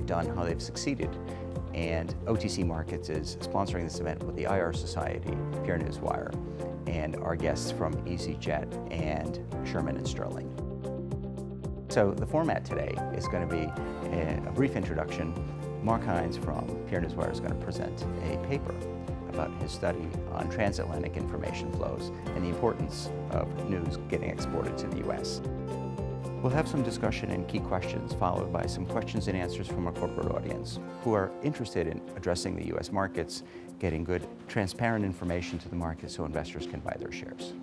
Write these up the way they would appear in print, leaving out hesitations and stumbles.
done, how they've succeeded. And OTC Markets is sponsoring this event with the IR Society, Peer Newswire, and our guests from easyJet and Shearman Sterling. So the format today is going to be a brief introduction. Mark Hines from Peer Newswire is going to present a paper about his study on transatlantic information flows and the importance of news getting exported to the U.S. We'll have some discussion and key questions, followed by some questions and answers from our corporate audience who are interested in addressing the U.S. markets, getting good, transparent information to the market so investors can buy their shares.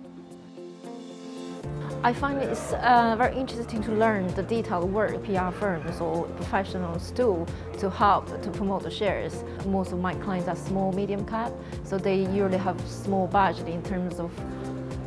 I find it's very interesting to learn the detailed work PR firms or professionals do to help to promote the shares. Most of my clients are small, medium cap, so they usually have small budget in terms of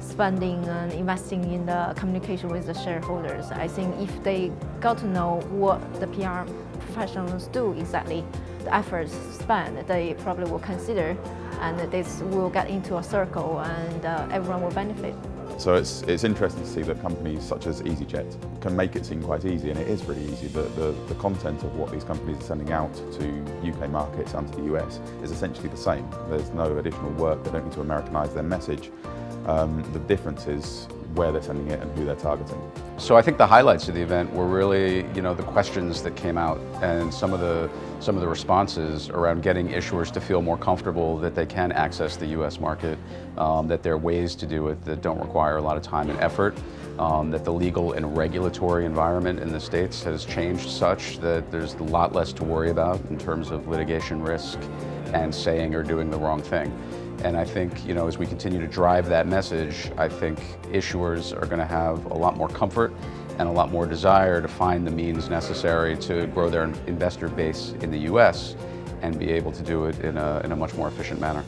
spending and investing in the communication with the shareholders. I think if they got to know what the PR professionals do exactly, the efforts spent, they probably will consider, and this will get into a circle and everyone will benefit. So it's interesting to see that companies such as easyJet can make it seem quite easy, and it is pretty easy. The content of what these companies are sending out to UK markets and to the US is essentially the same. There's no additional work, they don't need to Americanize their message. The difference is where they're sending it and who they're targeting. So I think the highlights of the event were really, the questions that came out and some of the responses around getting issuers to feel more comfortable that they can access the U.S. market, that there are ways to do it that don't require a lot of time and effort, that the legal and regulatory environment in the States has changed such that there's a lot less to worry about in terms of litigation risk and saying or doing the wrong thing. And I think, as we continue to drive that message, I think issuers are going to have a lot more comfort and a lot more desire to find the means necessary to grow their investor base in the U.S. and be able to do it in a much more efficient manner.